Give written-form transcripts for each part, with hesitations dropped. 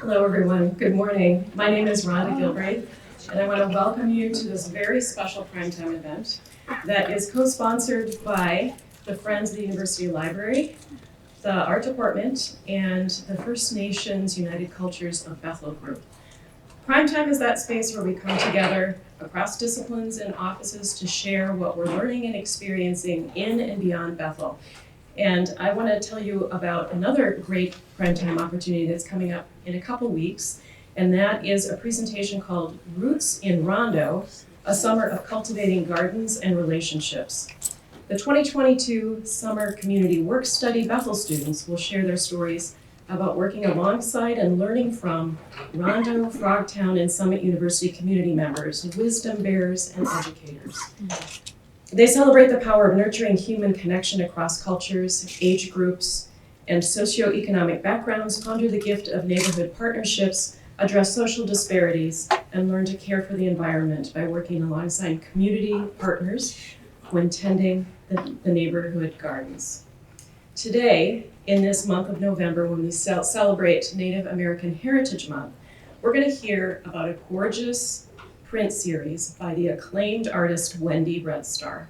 Hello, everyone. Good morning. My name is Rhonda Gilbreth, and I want to welcome you to this very special Primetime event that is co-sponsored by the Friends of the University Library, the Art Department, and the First Nations United Cultures of Bethel group. Primetime is that space where we come together across disciplines and offices to share what we're learning and experiencing in and beyond Bethel. And I want to tell you about another great Primetime opportunity that's coming up in a couple weeks, and that is a presentation called Roots in Rondo, a Summer of Cultivating Gardens and Relationships. The 2022 Summer Community Work Study Bethel students will share their stories about working alongside and learning from Rondo, Frogtown, and Summit University community members, wisdom bearers, and educators. They celebrate the power of nurturing human connection across cultures, age groups, and socioeconomic backgrounds, ponder the gift of neighborhood partnerships, address social disparities, and learn to care for the environment by working alongside community partners when tending the neighborhood gardens. Today, in this month of November, when we celebrate Native American Heritage Month, we're going to hear about a gorgeous print series by the acclaimed artist Wendy Red Star.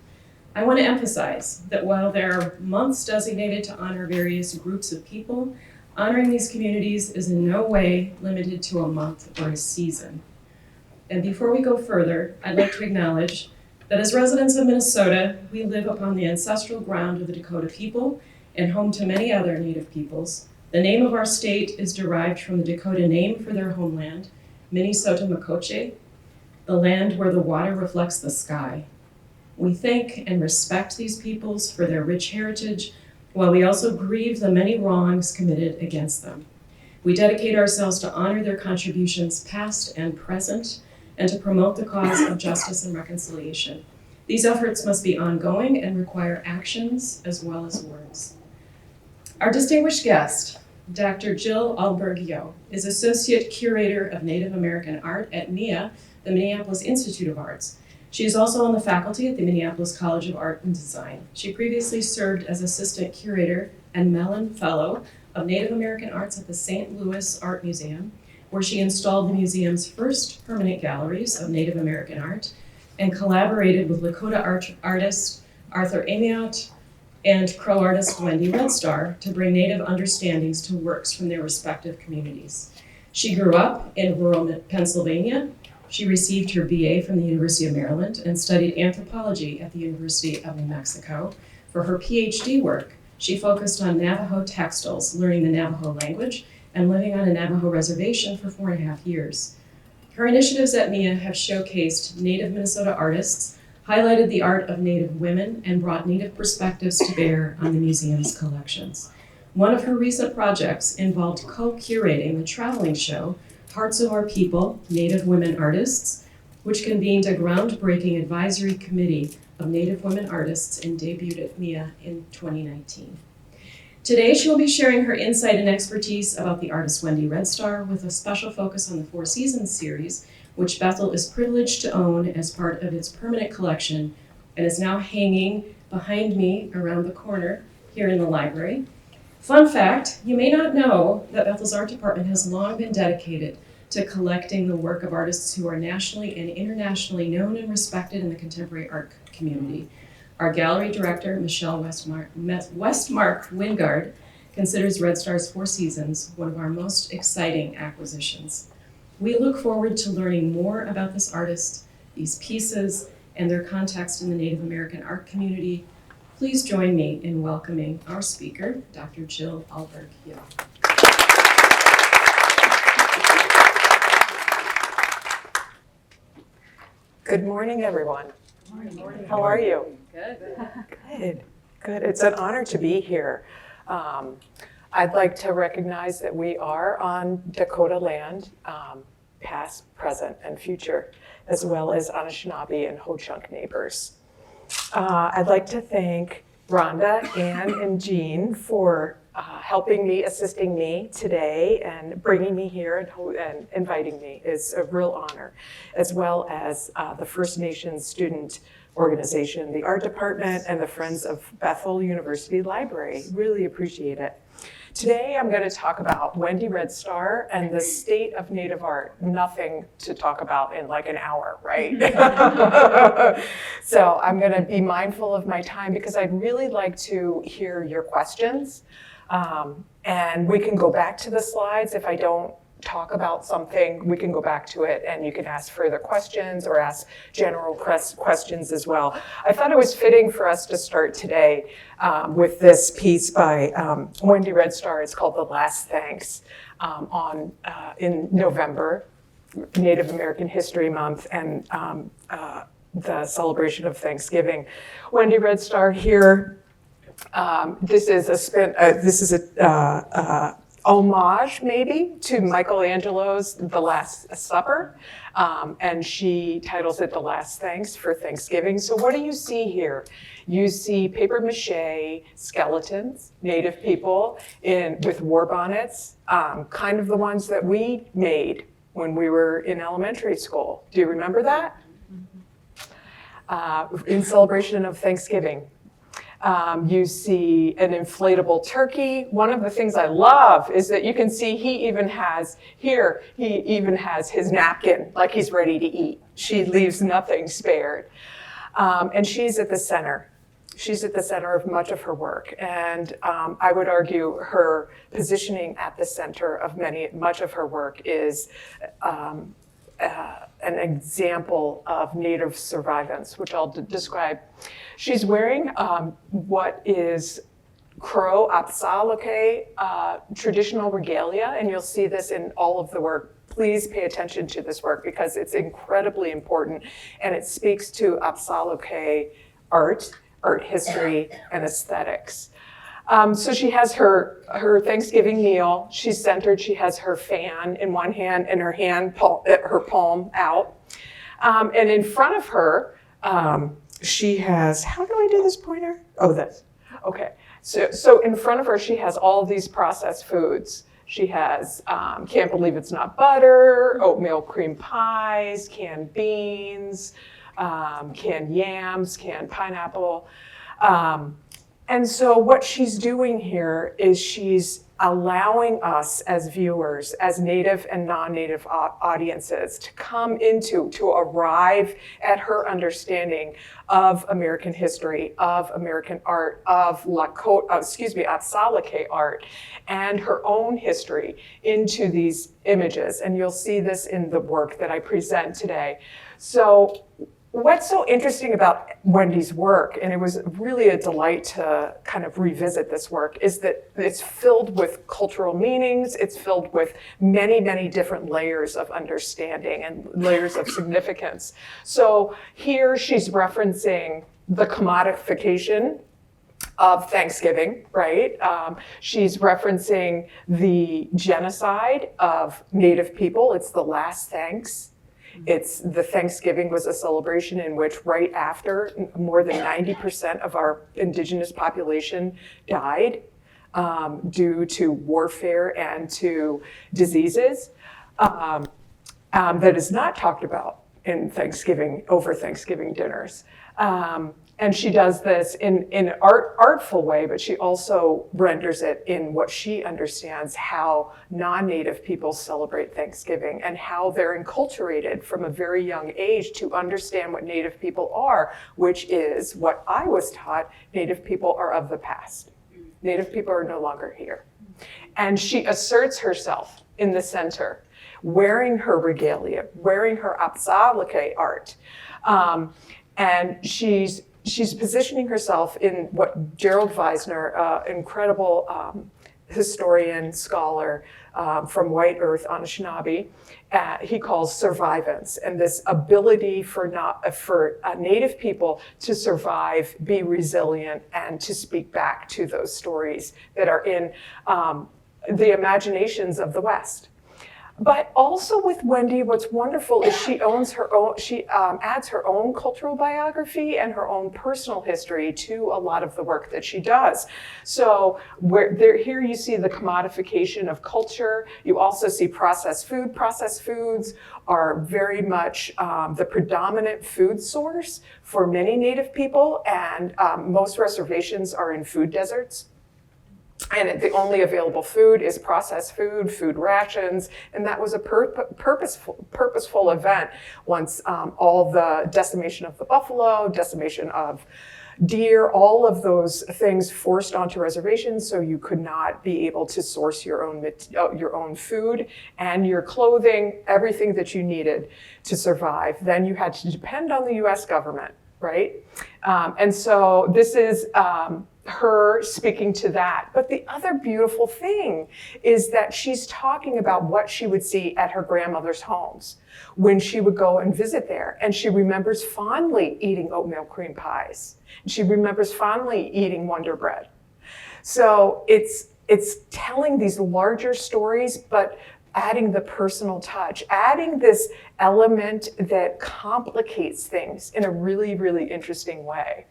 I want to emphasize that while there are months designated to honor various groups of people, honoring these communities is in no way limited to a month or a season. And before we go further, I'd like to acknowledge that as residents of Minnesota, we live upon the ancestral ground of the Dakota people and home to many other Native peoples. The name of our state is derived from the Dakota name for their homeland, Minnesota Makoche, the land where the water reflects the sky. We thank and respect these peoples for their rich heritage, while we also grieve the many wrongs committed against them. We dedicate ourselves to honor their contributions past and present, and to promote the cause of justice and reconciliation. These efforts must be ongoing and require actions as well as words. Our distinguished guest, Dr. Jill Ahlberg Yohe, is Associate Curator of Native American Art at MIA, the Minneapolis Institute of Arts. She is also on the faculty at the Minneapolis College of Art and Design. She previously served as Assistant Curator and Mellon Fellow of Native American Arts at the St. Louis Art Museum, where she installed the museum's first permanent galleries of Native American art and collaborated with Lakota artist Arthur Amiot and Crow artist Wendy Red Star to bring Native understandings to works from their respective communities. She grew up in rural Pennsylvania. She received her BA from the University of Maryland and studied anthropology at the University of New Mexico. For her PhD work, she focused on Navajo textiles, learning the Navajo language, and living on a Navajo reservation for 4.5 years. Her initiatives at MIA have showcased Native Minnesota artists, highlighted the art of Native women, and brought Native perspectives to bear on the museum's collections. One of her recent projects involved co-curating the traveling show, Hearts of Our People, Native Women Artists, which convened a groundbreaking advisory committee of Native women artists and debuted at MIA in 2019. Today, she will be sharing her insight and expertise about the artist Wendy Red Star with a special focus on the Four Seasons series, which Bethel is privileged to own as part of its permanent collection and is now hanging behind me around the corner here in the library. Fun fact, you may not know that Bethel's art department has long been dedicated to collecting the work of artists who are nationally and internationally known and respected in the contemporary art community. Our gallery director, Michelle Westmark Wingard, considers Red Star's Four Seasons one of our most exciting acquisitions. We look forward to learning more about this artist, these pieces, and their context in the Native American art community. Please join me in welcoming our speaker, Dr. Jill Ahlberg Yohe. Good morning, everyone. Good morning. How are you? Good. Good. It's an honor to be here. I'd like to recognize that we are on Dakota land, past, present, and future, as well as Anishinaabe and Ho-Chunk neighbors. I'd like to thank Rhonda, Ann, and Jean for helping me, assisting me today, and bringing me here and inviting me. Is a real honor, as well as the First Nations student organization, the art department, and the Friends of Bethel University Library. Really appreciate it. Today I'm going to talk about Wendy Red Star and the state of Native art. Nothing to talk about in like an hour, right? So I'm going to be mindful of my time because I'd really like to hear your questions. And we can go back to the slides if I don't talk about something, we can go back to it and you can ask further questions or ask general questions as well. I thought it was fitting for us to start today with this piece by Wendy Red Star. It's called The Last Thanks in November, Native American History Month, and the celebration of Thanksgiving. Wendy Red Star here. This is a homage, maybe, to Michelangelo's The Last Supper, and she titles it The Last Thanks for Thanksgiving. So what do you see here? You see paper mache skeletons, Native people with war bonnets, kind of the ones that we made when we were in elementary school. Do you remember that? In celebration of Thanksgiving. You see an inflatable turkey. One of the things I love is that you can see he even has his napkin, like he's ready to eat. She leaves nothing spared. And she's at the center. She's at the center of much of her work. And I would argue her positioning at the center of much of her work is an example of Native survivance, which I'll describe. She's wearing what is Crow Apsaloke traditional regalia, and you'll see this in all of the work. Please pay attention to this work because it's incredibly important, and it speaks to Apsaloke art history, and aesthetics. So she has her Thanksgiving meal. She's centered. She has her fan in one hand and her palm out. And in front of her, she has, how do I do this pointer? Oh, this. Okay. So in front of her, she has all of these processed foods. She has, can't believe it's not butter, oatmeal cream pies, canned beans, canned yams, canned pineapple. And so what she's doing here is she's allowing us as viewers, as Native and non-Native audiences to arrive at her understanding of American history, of American art, of Apsaloke art, and her own history into these images. And you'll see this in the work that I present today. So what's so interesting about Wendy's work, and it was really a delight to kind of revisit this work, is that it's filled with cultural meanings, it's filled with many, many different layers of understanding and layers of significance. So here she's referencing the commodification of Thanksgiving, right? She's referencing the genocide of Native people. It's the last thanks. It's the Thanksgiving was a celebration in which right after more than 90% of our indigenous population died due to warfare and to diseases that is not talked about in over Thanksgiving dinners. And she does this in an artful way, but she also renders it in what she understands how non-Native people celebrate Thanksgiving and how they're enculturated from a very young age to understand what Native people are, which is what I was taught: Native people are of the past. Native people are no longer here. And she asserts herself in the center, wearing her regalia, wearing her Apsaloke art. And she's positioning herself in what Gerald Weisner, incredible historian, scholar from White Earth Anishinaabe, he calls survivance, and this ability for Native people to survive, be resilient, and to speak back to those stories that are in the imaginations of the West. But also with Wendy, what's wonderful is she adds her own cultural biography and her own personal history to a lot of the work that she does. So here you see the commodification of culture. You also see processed food. Processed foods are very much the predominant food source for many Native people, and most reservations are in food deserts. And the only available food is processed food, food rations, and that was a purposeful event once all the decimation of the buffalo, decimation of deer, all of those things forced onto reservations so you could not be able to source your own food and your clothing, everything that you needed to survive. Then you had to depend on the US government, right? And so this is her speaking to that. But the other beautiful thing is that she's talking about what she would see at her grandmother's homes when she would go and visit there. And she remembers fondly eating oatmeal cream pies. She remembers fondly eating Wonder Bread. So it's telling these larger stories, but adding the personal touch, adding this element that complicates things in a really, really interesting way.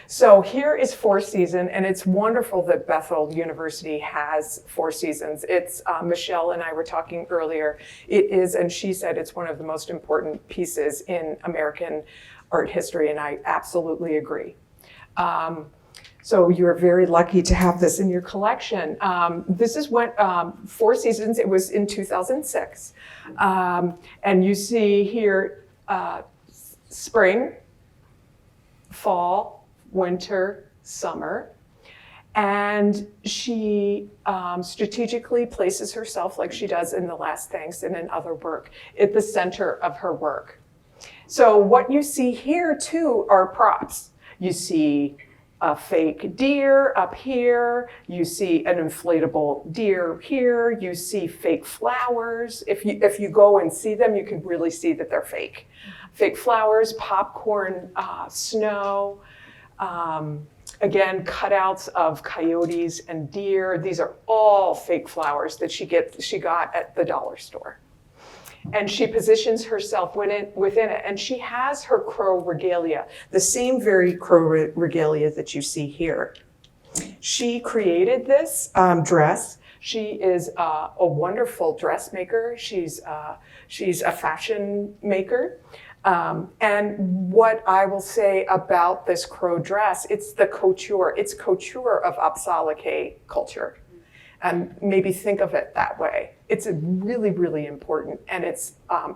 So here is Four Seasons, and it's wonderful that Bethel University has Four Seasons. It's, Michelle and I were talking earlier, it is, and she said it's one of the most important pieces in American art history, and I absolutely agree. So you're very lucky to have this in your collection. This is what, Four Seasons, it was in 2006. And you see here, spring, fall, winter, summer, and she strategically places herself, like she does in The Last Thanks and in other work, at the center of her work. So what you see here too are props. You see a fake deer up here, you see an inflatable deer here, you see fake flowers. If you go and see them, you can really see that they're fake. Fake flowers, popcorn, snow, again, cutouts of coyotes and deer. These are all fake flowers that she got at the dollar store. And she positions herself within it. And she has her crow regalia, the same very crow regalia that you see here. She created this dress. She is a wonderful dressmaker. She's a fashion maker. And what I will say about this crow dress, it's the couture. It's couture of Apsaalake culture. And maybe think of it that way. It's really, really important, and it's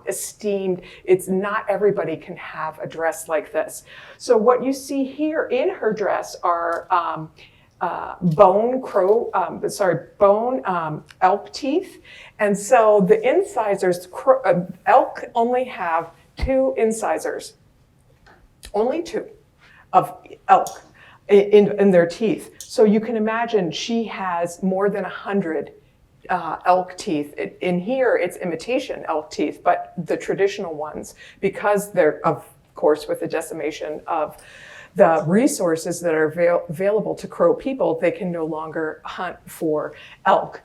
esteemed. It's not everybody can have a dress like this. So what you see here in her dress are bone elk teeth. And so the incisors, elk only have 2 incisors, only 2 of elk in their teeth. So you can imagine she has more than 100 elk teeth. In here, it's imitation elk teeth, but the traditional ones, because they're, of course, with the decimation of the resources that are available to Crow people, they can no longer hunt for elk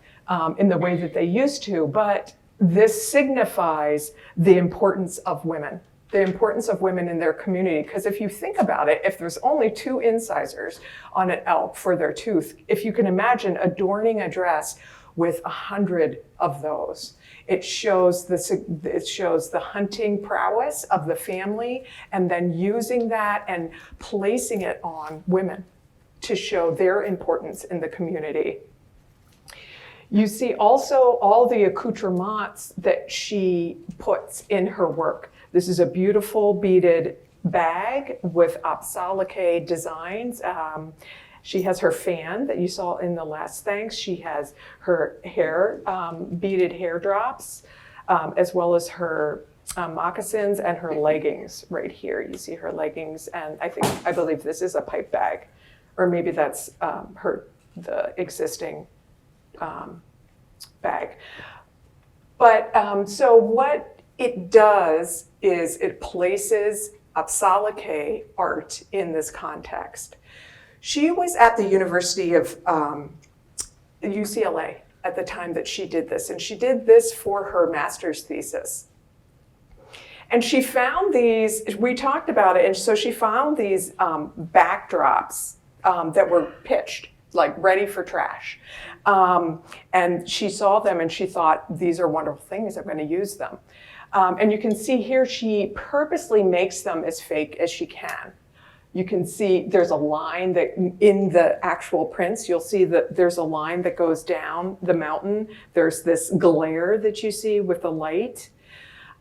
in the way that they used to. But this signifies the importance of women. The importance of women in their community. Because if you think about it, if there's only 2 incisors on an elk for their tooth, if you can imagine adorning a dress with 100 of those, it shows the hunting prowess of the family, and then using that and placing it on women to show their importance in the community. You see also all the accoutrements that she puts in her work. This is a beautiful beaded bag with Apsaalake designs. She has her fan that you saw in The Last Thanks. She has her hair, beaded hair drops, as well as her moccasins and her leggings right here. You see her leggings, and I believe this is a pipe bag, or maybe that's the existing bag. But so what it does is it places Apsaalake art in this context. She was at the University of UCLA at the time that she did this, and she did this for her master's thesis. And she found these, we talked about it, and so she found these backdrops that were pitched, like ready for trash. And she saw them and she thought, these are wonderful things, I'm gonna use them. And you can see here, she purposely makes them as fake as she can You can see there's a line that in the actual prints, you'll see that there's a line that goes down the mountain. There's this glare that you see with the light.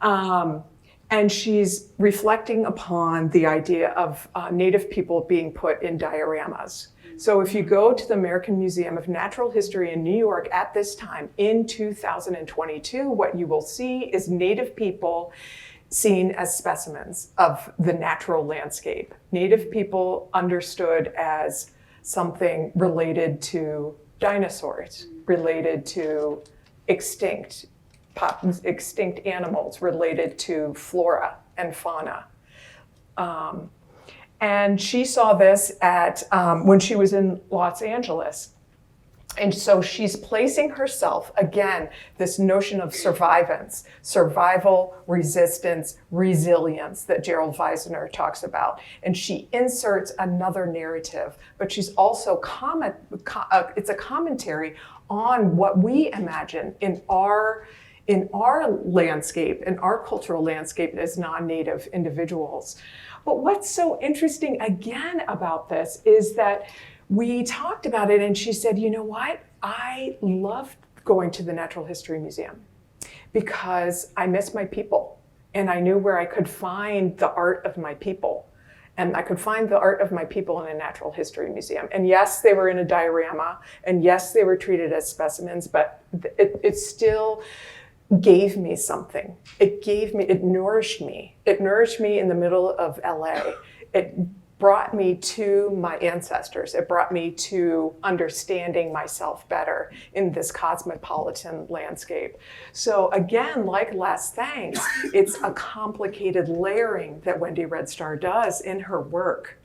And she's reflecting upon the idea of Native people being put in dioramas. So if you go to the American Museum of Natural History in New York at this time in 2022, what you will see is Native people seen as specimens of the natural landscape. Native people understood as something related to dinosaurs, related to extinct animals, related to flora and fauna. And she saw this at when she was in Los Angeles. And so she's placing herself, again, this notion of survival, resistance, resilience that Gerald Weisner talks about. And she inserts another narrative, but she's also it's a commentary on what we imagine in our landscape, in our cultural landscape as non-Native individuals. But what's so interesting again about this is that we talked about it and she said, you know what? I love going to the Natural History Museum because I miss my people and I knew where I could find the art of my people. And I could find the art of my people in a Natural History Museum. And yes, they were in a diorama and yes, they were treated as specimens, but it still gave me something. It nourished me. It nourished me in the middle of LA. It brought me to my ancestors. It brought me to understanding myself better in this cosmopolitan landscape. So again, like Last Thanks, it's a complicated layering that Wendy Red Star does in her work.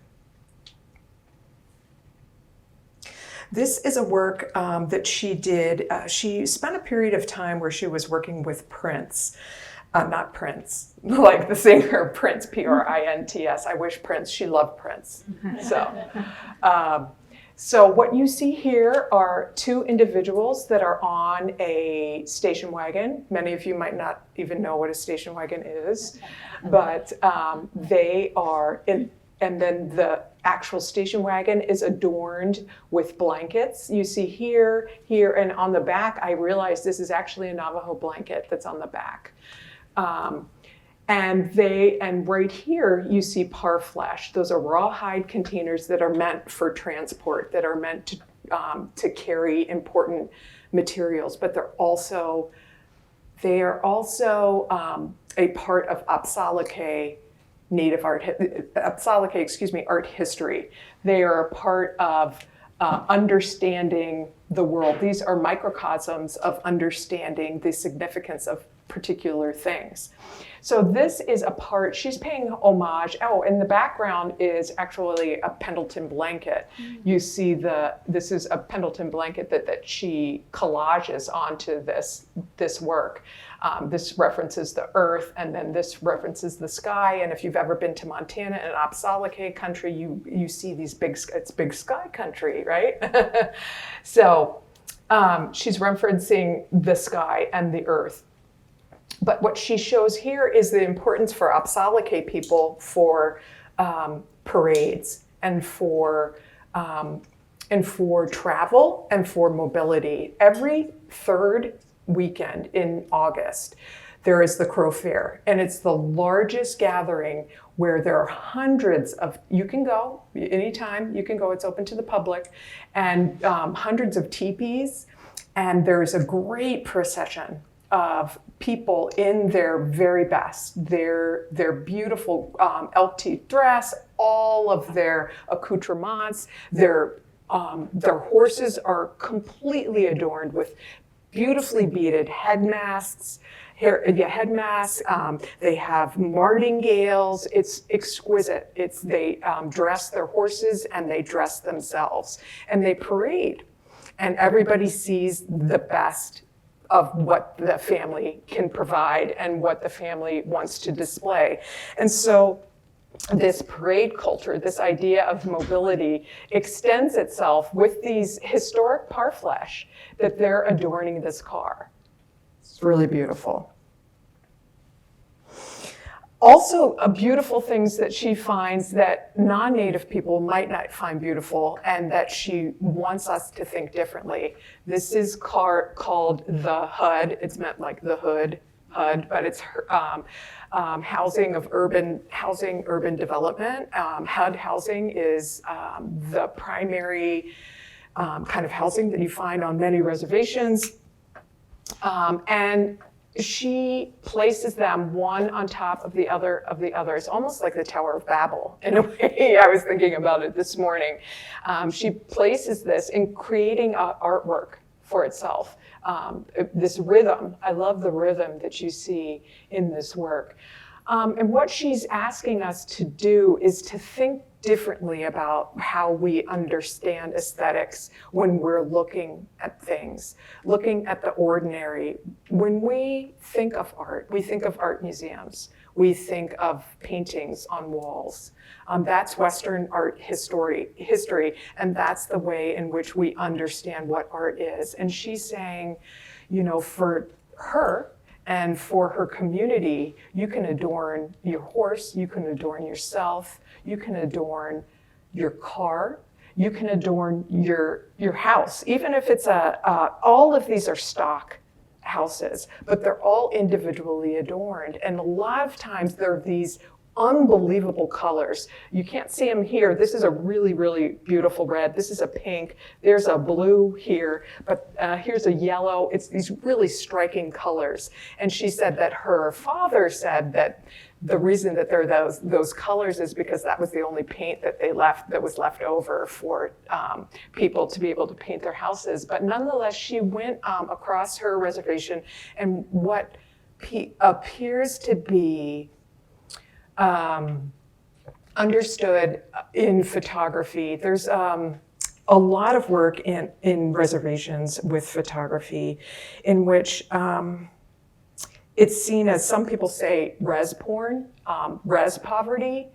This is a work that she did. She spent a period of time where she was working with Prince. Not Prince, like the singer Prince, Prints. I wish Prince, she loved Prince. So what you see here are two individuals that are on a station wagon. Many of you might not even know what a station wagon is, but they are in, and then the actual station wagon is adorned with blankets. You see here, and on the back, I realized this is actually a Navajo blanket that's on the back. And right here, you see parfleche. Those are rawhide containers that are meant for transport, that are meant to carry important materials, but they are also a part of Apsalake art history. They are a part of understanding the world. These are microcosms of understanding the significance of particular things. So this is a part, she's paying homage. Oh, in the background is actually a Pendleton blanket. You see this is a Pendleton blanket that she collages onto this work. This references the earth, and then this references the sky. And if you've ever been to Montana and Apsalake country, you see these it's big sky country, right? So she's referencing the sky and the earth. But what she shows here is the importance for Apsalake people for parades and for travel and for mobility. Every third weekend in August, there is the Crow Fair, and it's the largest gathering where there are hundreds of, you can go anytime, you can go, it's open to the public, and hundreds of teepees, and there's a great procession of people in their very best, their beautiful elk teeth dress, all of their accoutrements, their horses are completely adorned with beautifully beaded head masks. They have martingales. It's exquisite. They dress their horses and they dress themselves, and they parade, and everybody sees the best of what the family can provide and what the family wants to display. And so this parade culture, this idea of mobility, extends itself with these historic parfleche that they're adorning this car. It's really beautiful. Also, beautiful things that she finds that non-Native people might not find beautiful, and that she wants us to think differently. This is called the HUD. It's meant like the hood, HUD, but it's housing urban development. HUD housing is the primary kind of housing that you find on many reservations, and she places them one on top of the other. It's almost like the Tower of Babel in a way. I was thinking about it this morning. She places this in creating artwork for itself. This rhythm, I love the rhythm that you see in this work. And what she's asking us to do is to think differently about how we understand aesthetics when we're looking at things, looking at the ordinary. When we think of art, we think of art museums. We think of paintings on walls. That's Western art history, and that's the way in which we understand what art is. And she's saying, you know, for her, and for her community, you can adorn your horse, you can adorn yourself, you can adorn your car, you can adorn your house. Even if it's all of these are stock houses, but they're all individually adorned. And a lot of times they're these unbelievable colors. You can't see them here. This is a really, really beautiful red. This is a pink. There's a blue here, but here's a yellow. It's these really striking colors. And she said that her father said that the reason that there are those colors is because that was the only paint that was left over for people to be able to paint their houses. But nonetheless, she went across her reservation, and what appears to be understood in photography. There's a lot of work in reservations with photography in which it's seen as, some people say, res porn, res poverty,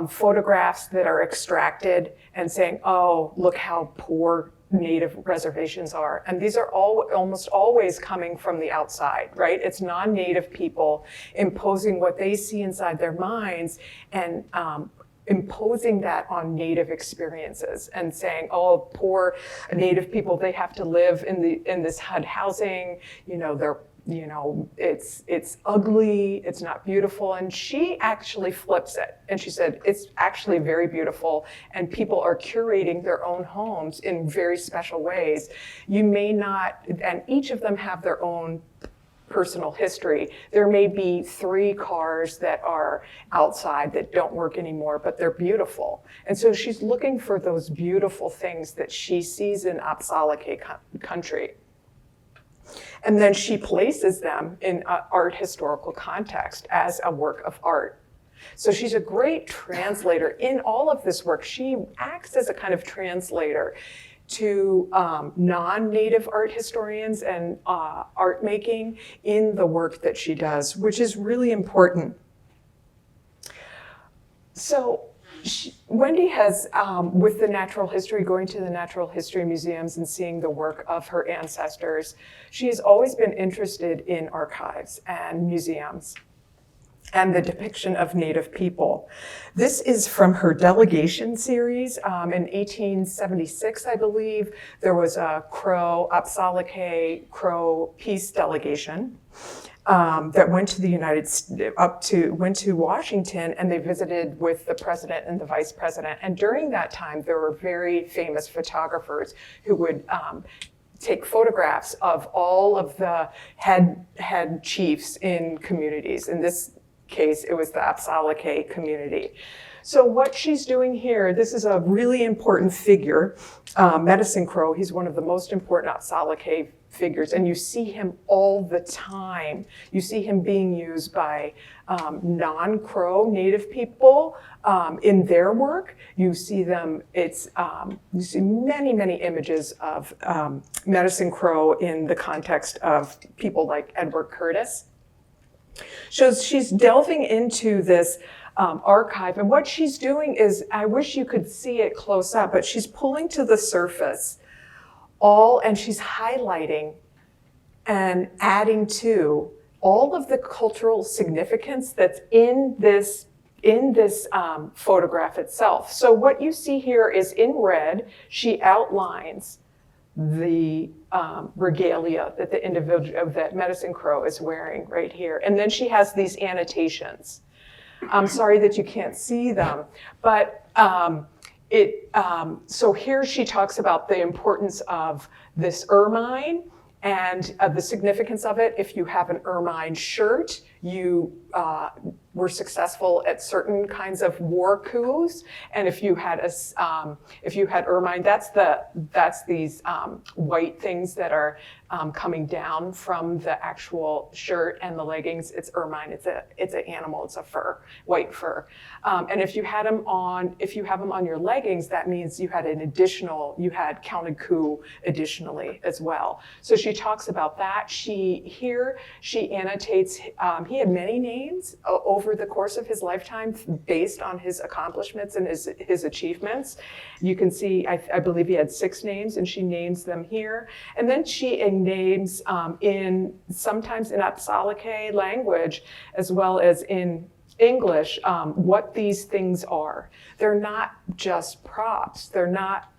photographs that are extracted and saying, oh, look how poor Native reservations are. And these are almost always coming from the outside, right? It's non-Native people imposing what they see inside their minds and imposing that on Native experiences and saying, oh, poor Native people, they have to live in this HUD housing, it's ugly, it's not beautiful. And she actually flips it. And she said, it's actually very beautiful, and people are curating their own homes in very special ways. You may not, and each of them have their own personal history. There may be 3 cars that are outside that don't work anymore, but they're beautiful. And so she's looking for those beautiful things that she sees in Apsalake country. And then she places them in an art historical context as a work of art. So she's a great translator. In all of this work, she acts as a kind of translator to non-Native art historians and art making in the work that she does, which is really important. So Wendy has, with the natural history, going to the natural history museums and seeing the work of her ancestors, she has always been interested in archives and museums and the depiction of Native people. This is from her delegation series. In 1876, I believe, there was a Apsalake Crow peace delegation that went to went to Washington, and they visited with the president and the vice president. And during that time, there were very famous photographers who would take photographs of all of the head chiefs in communities. In this case, it was the Apsalake community. So what she's doing here, this is a really important figure, Medicine Crow. He's one of the most important Apsalake figures, and you see him all the time. You see him being used by non-Crow Native people in their work. You see them, you see many, many images of Medicine Crow in the context of people like Edward Curtis. So she's delving into this archive, and what she's doing is, I wish you could see it close up, but she's pulling to the surface and she's highlighting and adding to all of the cultural significance that's in this photograph itself. So what you see here is in red, she outlines the regalia that the individual, that Medicine Crow is wearing right here. And then she has these annotations. I'm sorry that you can't see them, but so here she talks about the importance of this ermine and the significance of it. If you have an ermine shirt, you were successful at certain kinds of war coups, and if you had ermine, that's these white things that are coming down from the actual shirt and the leggings. It's ermine. It's an animal. It's a fur, white fur. And if you have them on your leggings, that means you had counted coup additionally as well. So she talks about that. She annotates. He had many names over the course of his lifetime based on his accomplishments and his achievements. You can see, I believe he had 6 names, and she names them here. And then she names sometimes in Apsalake language as well as in English what these things are. They're not just props. They're not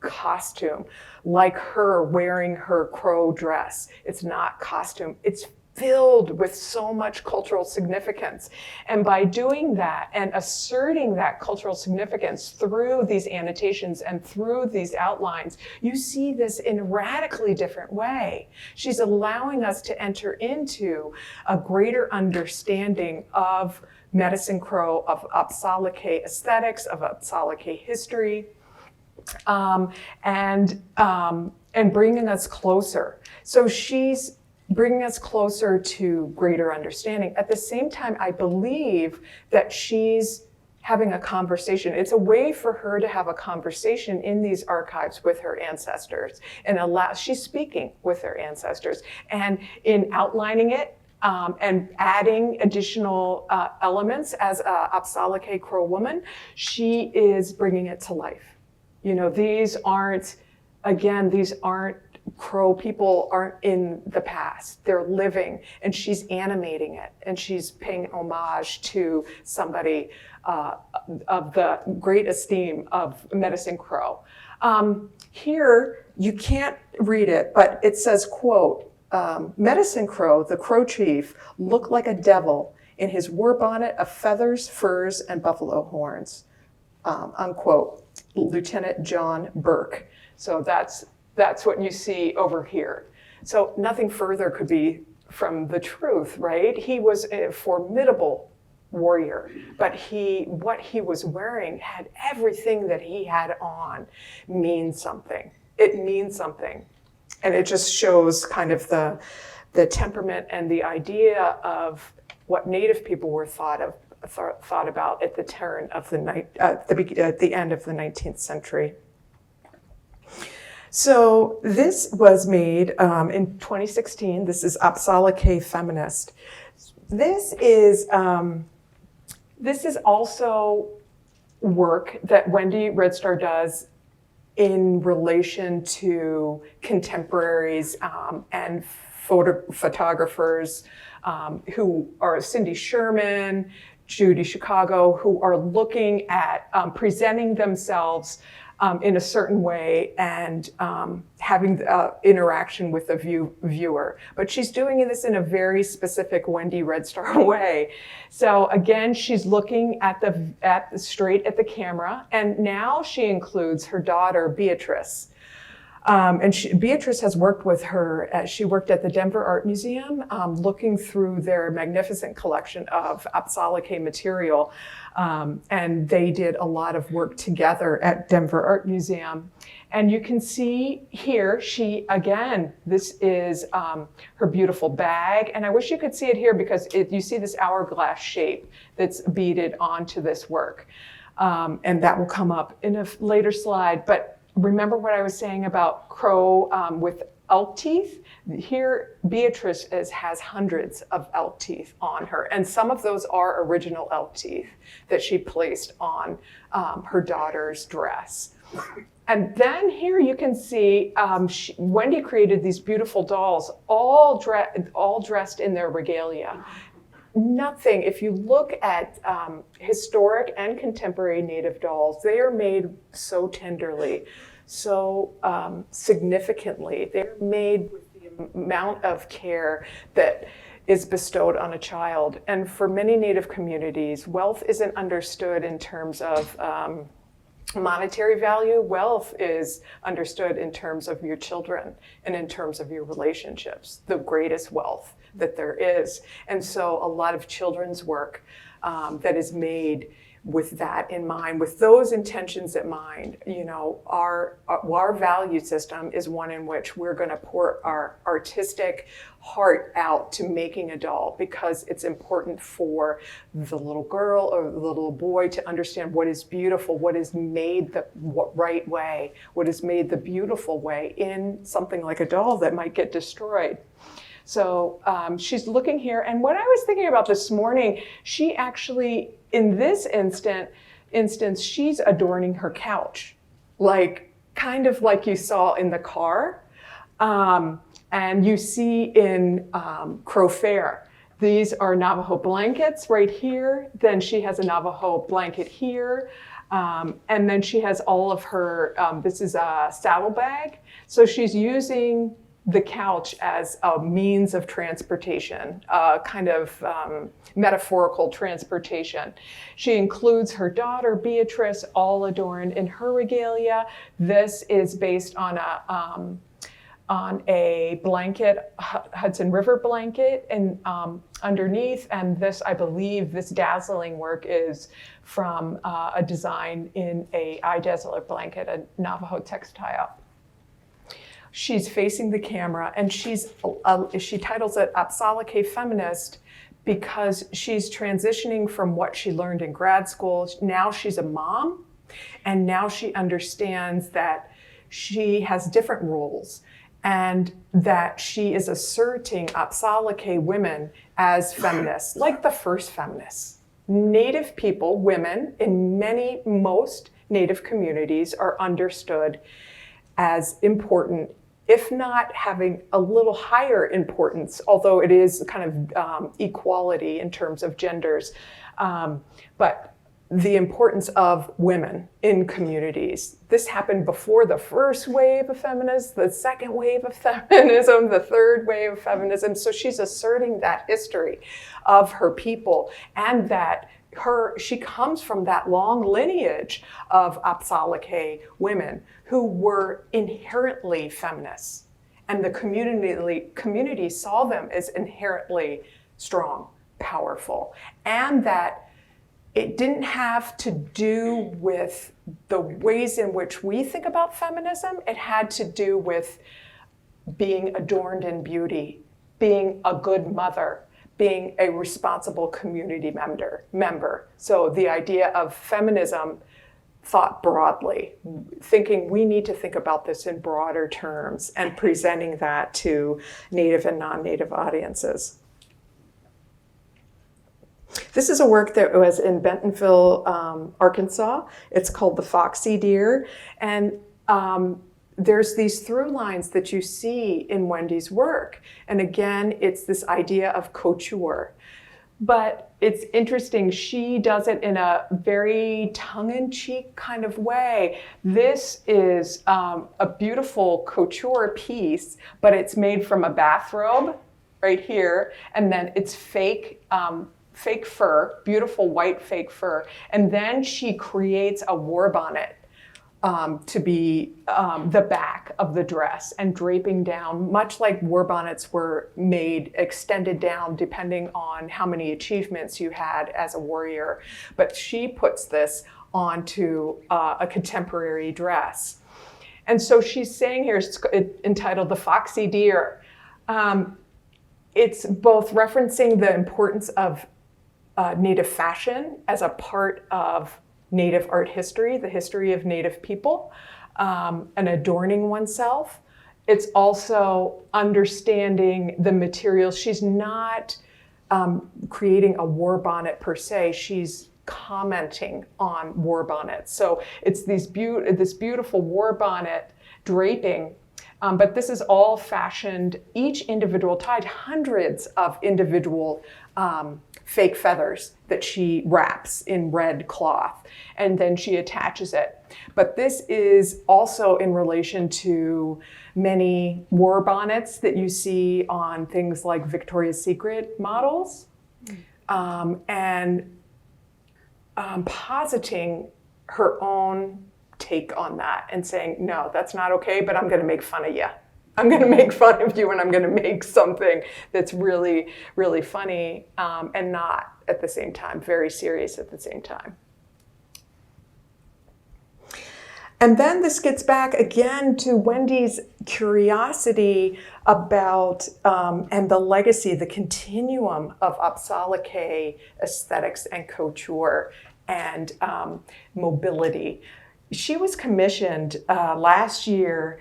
costume, like her wearing her crow dress. It's not costume. It's filled with so much cultural significance. And by doing that and asserting that cultural significance through these annotations and through these outlines, you see this in a radically different way. She's allowing us to enter into a greater understanding of Medicine Crow, of Apsalake aesthetics, of Apsalake history, and bringing us closer. So she's bringing us closer to greater understanding. At the same time, I believe that she's having a conversation. It's a way for her to have a conversation in these archives with her ancestors, and she's speaking with her ancestors. And in outlining it, and adding additional elements as a Apsalake Crow woman, she is bringing it to life. These aren't Crow people aren't in the past. They're living, and she's animating it, and she's paying homage to somebody of the great esteem of Medicine Crow. Here, you can't read it, but it says, quote, Medicine Crow, the Crow chief, looked like a devil in his war bonnet of feathers, furs, and buffalo horns, unquote, Lieutenant John Burke. So that's what you see over here. So nothing further could be from the truth, right? He was a formidable warrior, but what he was wearing had everything that he had on means something. It means something. And it just shows kind of the temperament and the idea of what Native people were thought about at the turn of at the end of the 19th century. So this was made in 2016. This is Apsalake Feminist. This is also work that Wendy Red Star does in relation to contemporaries and photographers who are Cindy Sherman, Judy Chicago, who are looking at presenting themselves in a certain way and having interaction with the viewer. But she's doing this in a very specific Wendy Red Star way. So again, she's looking straight at the camera, and now she includes her daughter, Beatrice. Beatrice has worked with her. She worked at the Denver Art Museum, looking through their magnificent collection of Apsalake material. And they did a lot of work together at Denver Art Museum. And you can see here, this is her beautiful bag. And I wish you could see it here because you see this hourglass shape that's beaded onto this work. And that will come up in a later slide. But remember what I was saying about Crow with elk teeth. Here, Beatrice has hundreds of elk teeth on her, and some of those are original elk teeth that she placed on her daughter's dress. And then here you can see Wendy created these beautiful dolls, all dressed in their regalia. Nothing, if you look at historic and contemporary Native dolls, they are made so tenderly, so significantly. They're made with the amount of care that is bestowed on a child. And for many Native communities, wealth isn't understood in terms of monetary value. Wealth is understood in terms of your children and in terms of your relationships, the greatest wealth that there is. And so a lot of children's work that is made with that in mind, with those intentions in mind, you know, our value system is one in which we're going to pour our artistic heart out to making a doll, because it's important for the little girl or the little boy to understand what is beautiful, what is made the right way, what is made the beautiful way in something like a doll that might get destroyed. So she's looking here, and what I was thinking about this morning, she actually, in this instance, she's adorning her couch, like kind of like you saw in the car, and you see in Crow Fair. These are Navajo blankets right here. Then she has a Navajo blanket here. And then she has all of her, this is a saddlebag. So she's using the couch as a means of transportation, kind of metaphorical transportation. She includes her daughter, Beatrice, all adorned in her regalia. This is based on a blanket, Hudson River blanket, and underneath. And this, I believe, this dazzling work is from a design in a eye dazzler blanket, a Navajo textile. She's facing the camera, and she titles it Apsalake Feminist because she's transitioning from what she learned in grad school. Now she's a mom, and now she understands that she has different roles and that she is asserting Apsalake women as feminists, like the first feminists. Native people, women, in most Native communities are understood as important, if not having a little higher importance, although it is kind of equality in terms of genders, but the importance of women in communities. This happened before the first wave of feminists, the second wave of feminism, the third wave of feminism. So she's asserting that history of her people, and that she comes from that long lineage of Apsalake women who were inherently feminists, and the community saw them as inherently strong, powerful, and that it didn't have to do with the ways in which we think about feminism. It had to do with being adorned in beauty, being a good mother, being a responsible community member. So the idea of feminism thought broadly, thinking we need to think about this in broader terms and presenting that to Native and non-Native audiences. This is a work that was in Bentonville, Arkansas. It's called The Foxy Deer. And there's these through lines that you see in Wendy's work. And again, it's this idea of couture. But it's interesting, she does it in a very tongue-in-cheek kind of way. This is a beautiful couture piece, but it's made from a bathrobe right here. And then it's fake fur, beautiful white fake fur. And then she creates a war bonnet to be the back of the dress and draping down, much like war bonnets were made, extended down depending on how many achievements you had as a warrior. But she puts this onto a contemporary dress. And so she's saying here, it's entitled The Foxy Deer. It's both referencing the importance of Native fashion as a part of Native art history, the history of Native people, and adorning oneself. It's also understanding the materials. She's not creating a war bonnet per se. She's commenting on war bonnets. So it's this beautiful war bonnet draping, but this is all fashioned, each individual tied, hundreds of individual fake feathers that she wraps in red cloth, and then she attaches it. But this is also in relation to many war bonnets that you see on things like Victoria's Secret models, and positing her own take on that and saying, no, that's not okay, but I'm going to make fun of you. I'm going to make fun of you, and I'm going to make something that's really, really funny, and not at the same time, very serious at the same time. And then this gets back again to Wendy's curiosity about, and the legacy, the continuum of Apsaalake aesthetics and couture and mobility. She was commissioned last year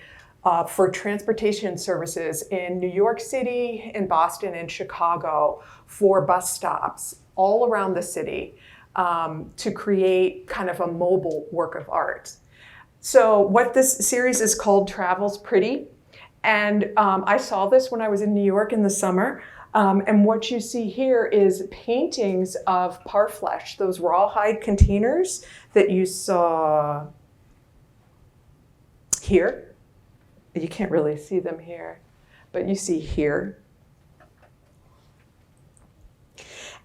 for transportation services in New York City, in Boston, and Chicago for bus stops all around the city to create kind of a mobile work of art. So what this series is called Travels Pretty. And I saw this when I was in New York in the summer. And what you see here is paintings of parfleche, those rawhide containers that you saw here. You can't really see them here, but you see here.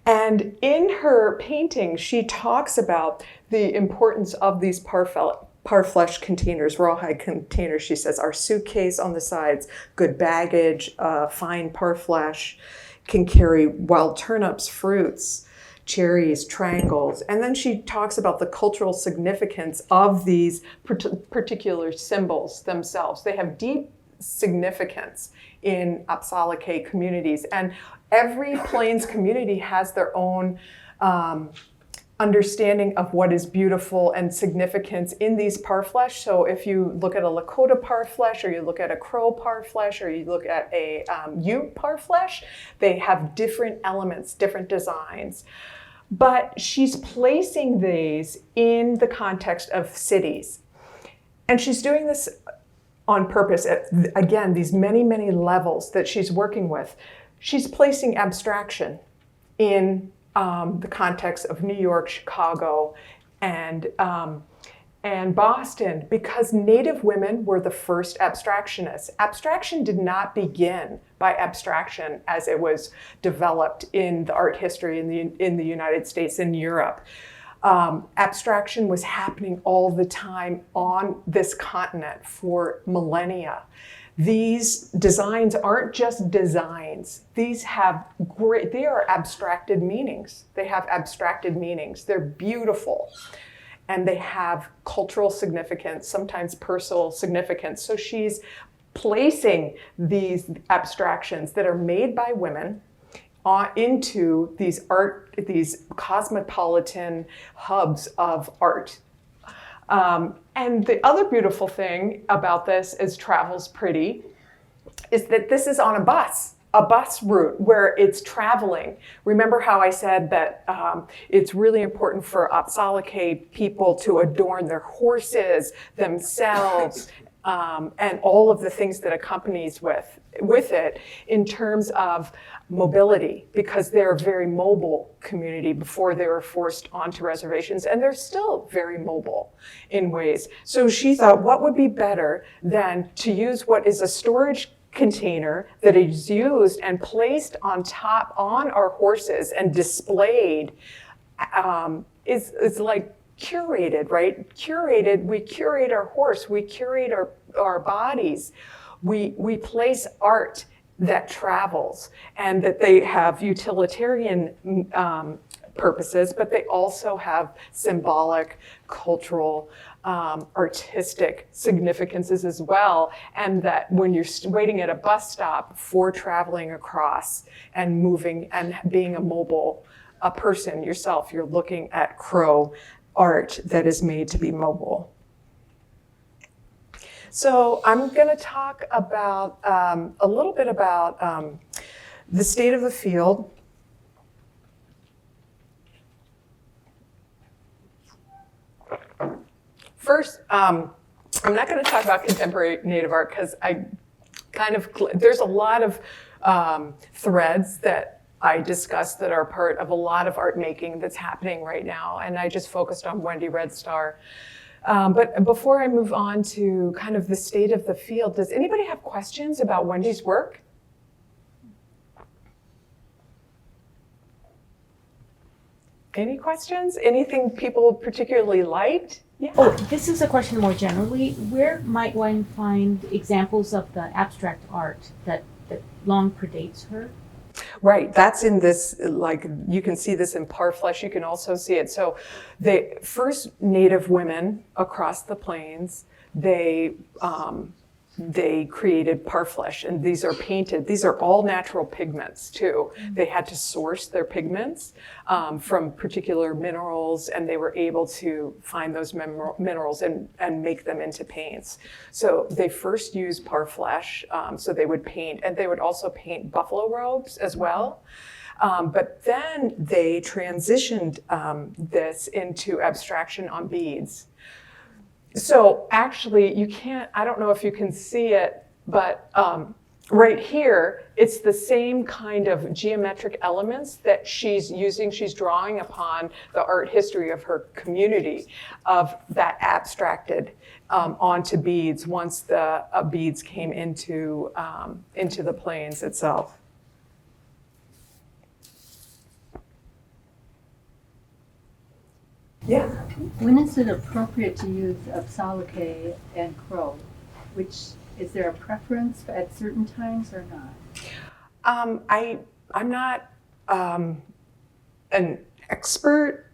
And in her painting, she talks about the importance of these parfleche containers, rawhide containers. She says, our suitcase on the sides, good baggage, fine parfleche, can carry wild turnips, fruits, cherries, triangles. And then she talks about the cultural significance of these particular symbols themselves. They have deep significance in Apsaalake communities. And every Plains community has their own understanding of what is beautiful and significance in these parfleche. So if you look at a Lakota parfleche, or you look at a Crow parfleche, or you look at a Ute parfleche, they have different elements, different designs. But she's placing these in the context of cities. And she's doing this on purpose at, again, these many, many levels that she's working with. She's placing abstraction in the context of New York, Chicago, and Boston, because Native women were the first abstractionists. Abstraction did not begin by abstraction as it was developed in the art history in the United States and Europe. Abstraction was happening all the time on this continent for millennia. These designs aren't just designs. These have they are abstracted meanings. They have abstracted meanings. They're beautiful. And they have cultural significance, sometimes personal significance. So she's placing these abstractions that are made by women into these cosmopolitan hubs of art. And the other beautiful thing about this is Travels Pretty is that this is on a bus route where it's traveling. Remember how I said that it's really important for Apsaalake people to adorn their horses, themselves, and all of the things that accompanies with it in terms of mobility, because they're a very mobile community before they were forced onto reservations, and they're still very mobile in ways. So she thought, what would be better than to use what is a storage container that is used and placed on our horses and displayed, is like curated, right? Curated, we curate our horse, we curate our bodies, we place art that travels, and that they have utilitarian purposes, but they also have symbolic, cultural, artistic significances as well. And that when you're waiting at a bus stop for traveling across and moving and being a person yourself, you're looking at Crow art that is made to be mobile. So I'm going to talk about a little bit about the state of the field. First, I'm not going to talk about contemporary Native art because there's a lot of threads that I discussed that are part of a lot of art making that's happening right now, and I just focused on Wendy Red Star. But before I move on to kind of the state of the field, does anybody have questions about Wendy's work? Any questions? Anything people particularly liked? Yeah. Oh, this is a question more generally. Where might one find examples of the abstract art that long predates her? Right, that's in this, like, you can see this in Parfleche, you can also see it. So the first Native women across the plains, they created Parfleche, and these are painted. These are all natural pigments too. They had to source their pigments from particular minerals, and they were able to find those minerals and make them into paints. So they first used Parfleche, so they would paint, and they would also paint buffalo robes as well. But then they transitioned this into abstraction on beads. So actually, I don't know if you can see it, but right here, it's the same kind of geometric elements that she's using. She's drawing upon the art history of her community, of that abstracted onto beads once the beads came into the plains itself. Yeah. When is it appropriate to use Apsalake and Crow? Is there a preference at certain times or not? I'm not an expert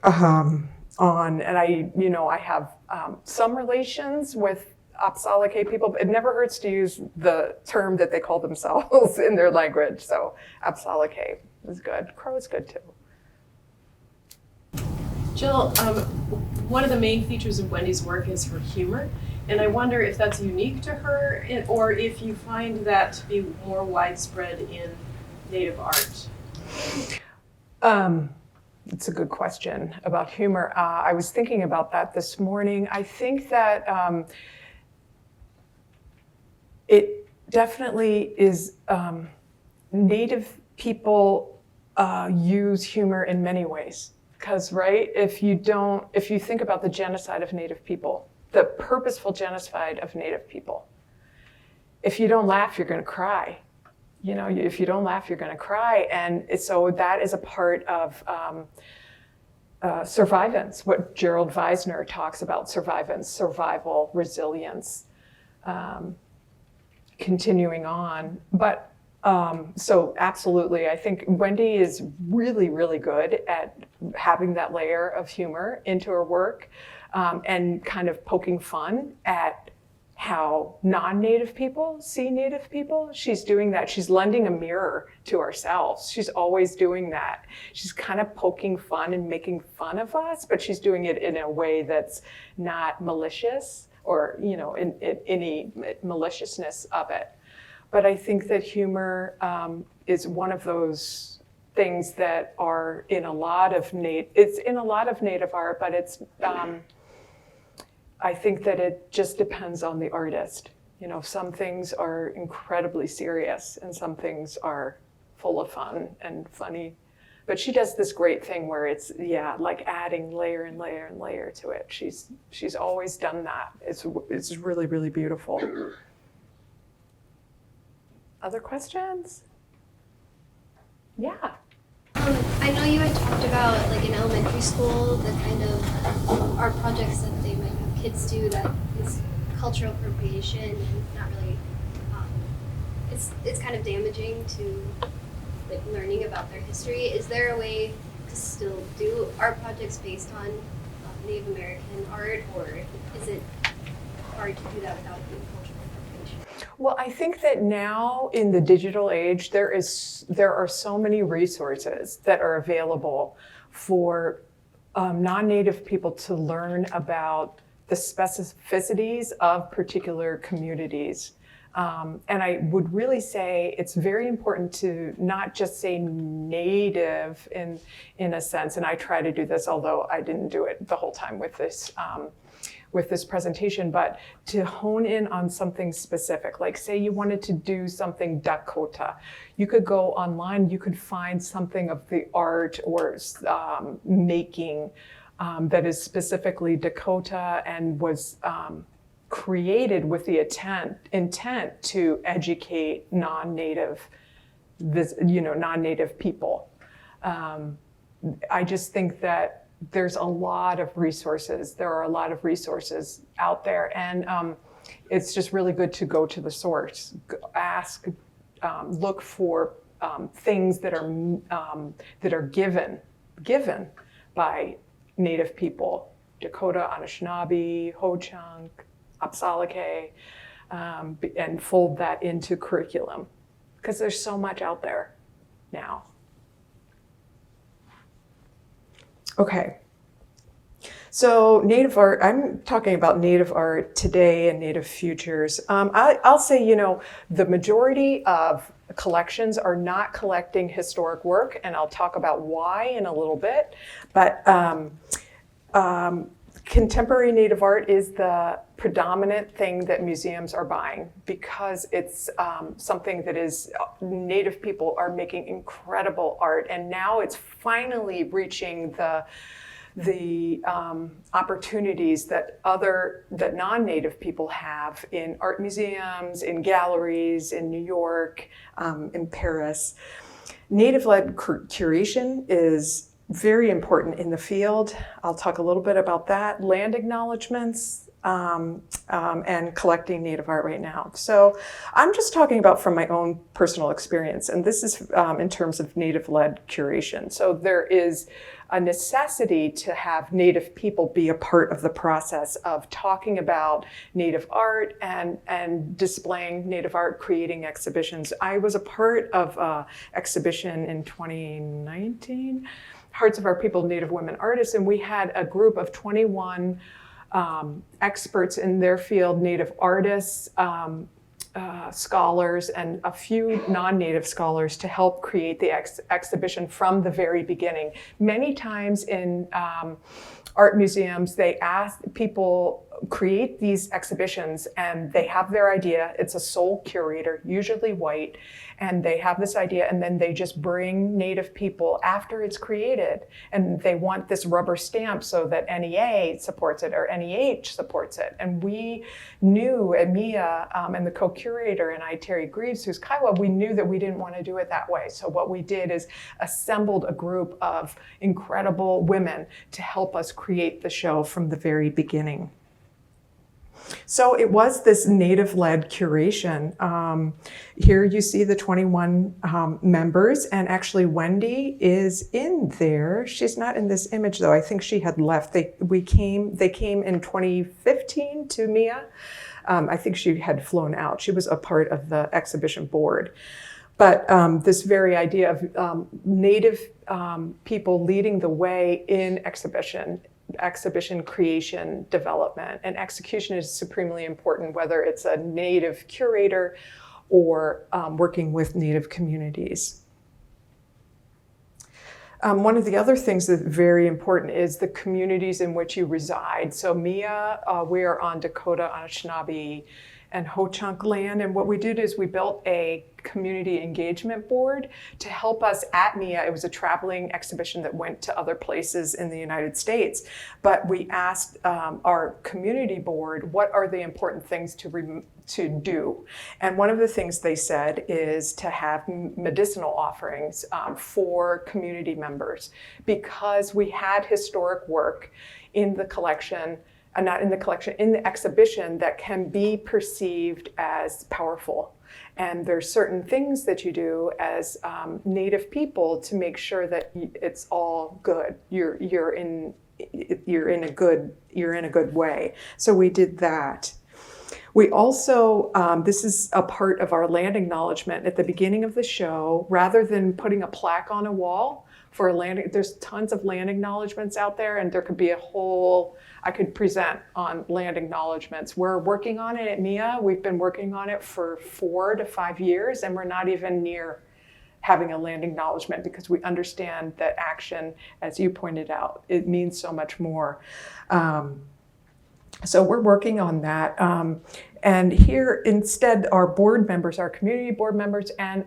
on, and I have some relations with Apsalake people, but it never hurts to use the term that they call themselves in their language. So Apsalake is good. Crow is good too. Jill, one of the main features of Wendy's work is her humor, and I wonder if that's unique to her, or if you find that to be more widespread in Native art. It's a good question about humor. I was thinking about that this morning. I think that it definitely is, Native people use humor in many ways. Because, right, if you think about the genocide of Native people, the purposeful genocide of Native people, if you don't laugh, you're going to cry. If you don't laugh, you're going to cry. And so that is a part of survivance, what Gerald Weisner talks about, survival, resilience, continuing on. But so absolutely, I think Wendy is really, really good at having that layer of humor into her work, and kind of poking fun at how non-Native people see Native people. She's doing that. She's lending a mirror to ourselves. She's always doing that. She's kind of poking fun and making fun of us, but she's doing it in a way that's not malicious or, in any maliciousness of it. But I think that humor is one of those things that are in a lot of Native art, but it's I think that it just depends on the artist. Some things are incredibly serious and some things are full of fun and funny. But she does this great thing where it's, like adding layer and layer and layer to it. She's always done that. It's really, really beautiful. Other questions? Yeah. I know you had talked about, like in elementary school, the kind of art projects that they might have kids do that is cultural appropriation and not really, it's kind of damaging to like learning about their history. Is there a way to still do art projects based on Native American art, or is it hard to do that without being cultural appropriation? Well, I think that now in the digital age, there are so many resources that are available for non-Native people to learn about the specificities of particular communities. And I would really say it's very important to not just say native in a sense, and I try to do this, although I didn't do it the whole time with this presentation, but to hone in on something specific. Like say you wanted to do something Dakota. You could go online, you could find something of the art or making that is specifically Dakota and was created with the intent to educate non-native people. I just think that there's a lot of resources. There are a lot of resources out there, and it's just really good to go to the source, ask, look for things that are given by Native people, Dakota, Anishinaabe, Ho-Chunk, Apsalake, and fold that into curriculum, because there's so much out there now. Okay, so Native art, I'm talking about Native art today and Native futures. I'll say, the majority of collections are not collecting historic work, and I'll talk about why in a little bit, but contemporary Native art is the predominant thing that museums are buying because it's something that is, Native people are making incredible art, and now it's finally reaching the opportunities that non-Native people have in art museums, in galleries, in New York, in Paris. Native-led curation is very important in the field. I'll talk a little bit about that. Land acknowledgements and collecting Native art right now. So I'm just talking about from my own personal experience, and this is in terms of Native-led curation. So there is a necessity to have Native people be a part of the process of talking about Native art and displaying Native art, creating exhibitions. I was a part of an exhibition in 2019, Hearts of Our People, Native Women Artists, and we had a group of 21 experts in their field, Native artists, scholars, and a few non-Native scholars to help create the exhibition from the very beginning. Many times in art museums, they ask people create these exhibitions and they have their idea. It's a sole curator, usually white, and they have this idea and then they just bring Native people after it's created, and they want this rubber stamp so that NEA supports it or NEH supports it. And we knew, and Mia and the co-curator and I, Terry Greaves, who's Kiowa, we knew that we didn't want to do it that way. So what we did is assembled a group of incredible women to help us create the show from the very beginning. So it was this Native-led curation. Here you see the 21 members, and actually Wendy is in there. She's not in this image though. I think she had left. They came in 2015 to Mia. I think she had flown out. She was a part of the exhibition board. But this very idea of Native people leading the way in exhibition creation, development, and execution is supremely important, whether it's a Native curator or working with Native communities. One of the other things that's very important is the communities in which you reside. So Mia, we are on Dakota, Anishinaabe, and Ho-Chunk land, and what we did is we built a community engagement board to help us at Mia. It was a traveling exhibition that went to other places in the United States, but we asked our community board, what are the important things to do? And one of the things they said is to have medicinal offerings for community members, because we had historic work in the collection, not in the collection, in the exhibition that can be perceived as powerful. And there's certain things that you do as Native people to make sure that it's all good. You're in a good way. So we did that. We also, this is a part of our land acknowledgement at the beginning of the show. Rather than putting a plaque on a wall for land. There's tons of land acknowledgements out there, and there could be I could present on land acknowledgements. We're working on it at MIA. We've been working on it for 4 to 5 years, and we're not even near having a land acknowledgement because we understand that action, as you pointed out, it means so much more. So we're working on that. And here instead our board members, our community board members and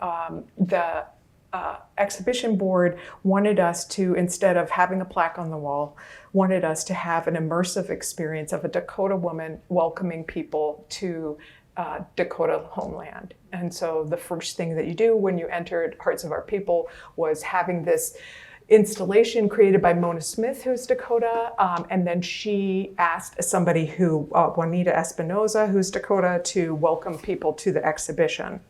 the exhibition board wanted us to, instead of having a plaque on the wall, wanted us to have an immersive experience of a Dakota woman welcoming people to Dakota homeland. And so the first thing that you do when you entered Hearts of Our People was having this installation created by Mona Smith, who's Dakota, and then she asked somebody who, Juanita Espinoza, who's Dakota, to welcome people to the exhibition.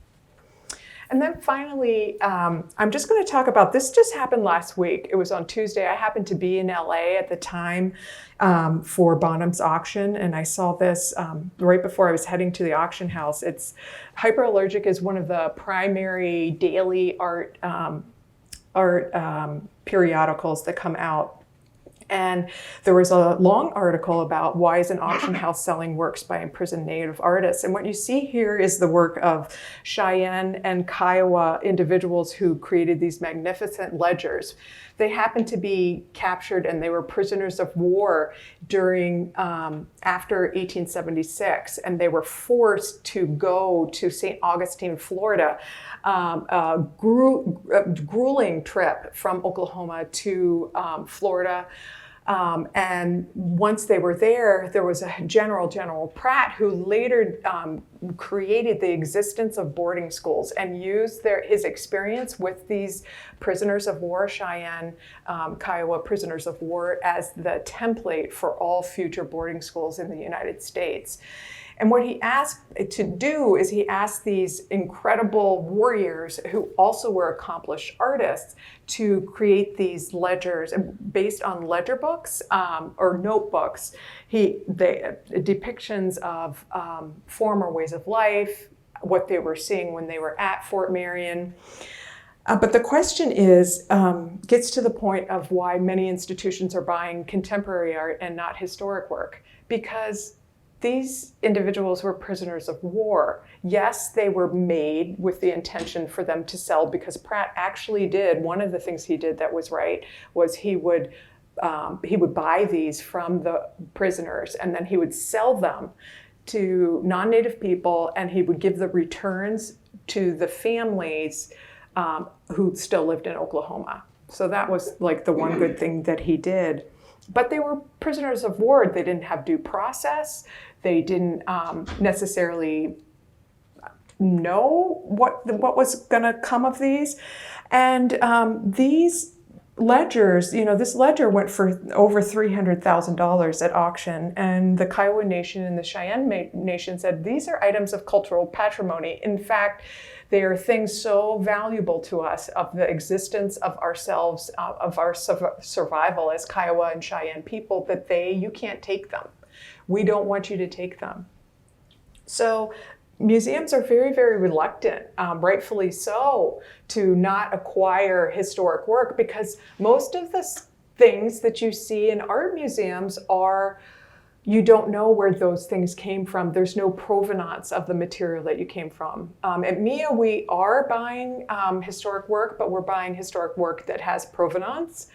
And then finally, I'm just going to talk about, this just happened last week. It was on Tuesday. I happened to be in LA at the time for Bonham's auction, and I saw this right before I was heading to the auction house. Hyperallergic is one of the primary daily art periodicals that come out. And there was a long article about why is an auction house selling works by imprisoned Native artists. And what you see here is the work of Cheyenne and Kiowa individuals who created these magnificent ledgers. They happened to be captured and they were prisoners of war during, after 1876. And they were forced to go to St. Augustine, Florida, a grueling trip from Oklahoma to Florida. And once they were there was a General Pratt, who later created the existence of boarding schools and used his experience with these prisoners of war, Cheyenne, Kiowa prisoners of war, as the template for all future boarding schools in the United States. And what he asked to do is he asked these incredible warriors who also were accomplished artists to create these ledgers based on ledger books or notebooks. Depictions of former ways of life, what they were seeing when they were at Fort Marion. But the question gets to the point of why many institutions are buying contemporary art and not historic work, because these individuals were prisoners of war. Yes, they were made with the intention for them to sell, because Pratt actually did, one of the things he did that was right was he would buy these from the prisoners and then he would sell them to non-Native people, and he would give the returns to the families who still lived in Oklahoma. So that was like the one good thing that he did. But they were prisoners of war. They didn't have due process. They didn't necessarily know what was going to come of these. And these ledgers, this ledger went for over $300,000 at auction. And the Kiowa Nation and the Cheyenne Nation said, these are items of cultural patrimony. In fact, they are things so valuable to us, of the existence of ourselves, of our survival as Kiowa and Cheyenne people, that you can't take them. We don't want you to take them. So museums are very, very reluctant, rightfully so, to not acquire historic work, because most of the things that you see in art museums you don't know where those things came from. There's no provenance of the material that you came from. At MIA, we are buying historic work, but we're buying historic work that has provenance.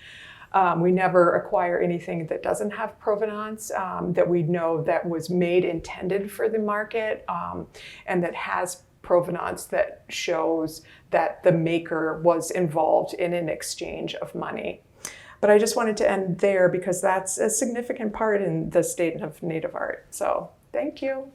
We never acquire anything that doesn't have provenance, that we know that was intended for the market, and that has provenance that shows that the maker was involved in an exchange of money. But I just wanted to end there because that's a significant part in the state of Native art. So thank you.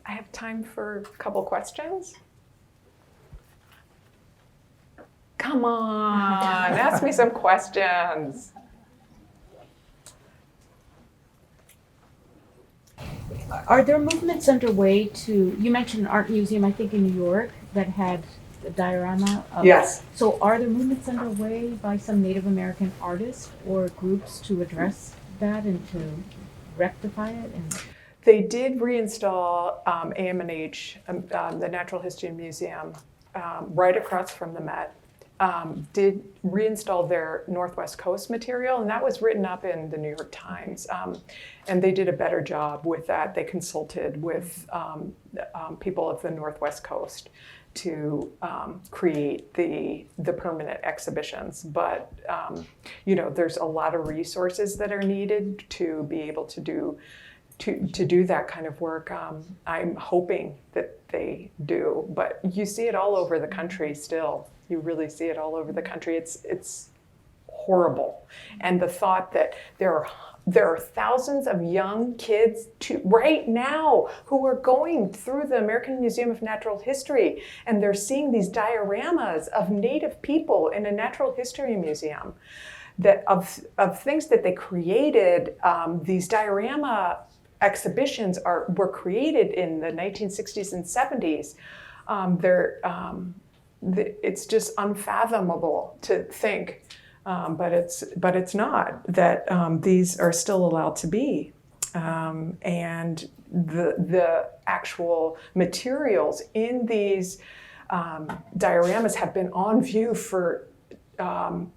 I have time for a couple questions. Come on, ask me some questions. Are there movements underway you mentioned an art museum, I think in New York, that had a diorama of... Yes. So are there movements underway by some Native American artists or groups to address that and to rectify it? They did reinstall AM&H, the Natural History Museum, right across from the Met. Did reinstall their Northwest Coast material, and that was written up in the New York Times. And they did a better job with that. They consulted with people of the Northwest Coast to create the permanent exhibitions. But there's a lot of resources that are needed to be able to do that kind of work. I'm hoping that they do, but you see it all over the country still. You really see it all over the country. It's horrible. And the thought that there are thousands of young kids right now who are going through the American Museum of Natural History, and they're seeing these dioramas of Native people in a natural history museum, that of things that they created. These diorama exhibitions were created in the 1960s and 70s. It's just unfathomable to think, but it's not, that these are still allowed to be. And the actual materials in these dioramas have been on view for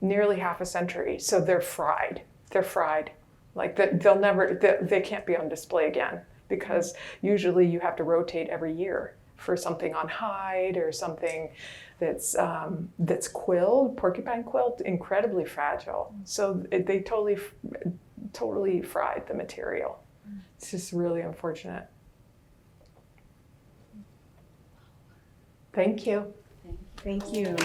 nearly half a century. So they're fried. Like they can't be on display again, because usually you have to rotate every year for something on hide or something that's quilled, porcupine quilt, incredibly fragile. So they totally fried the material. It's just really unfortunate. Thank you. Thank you.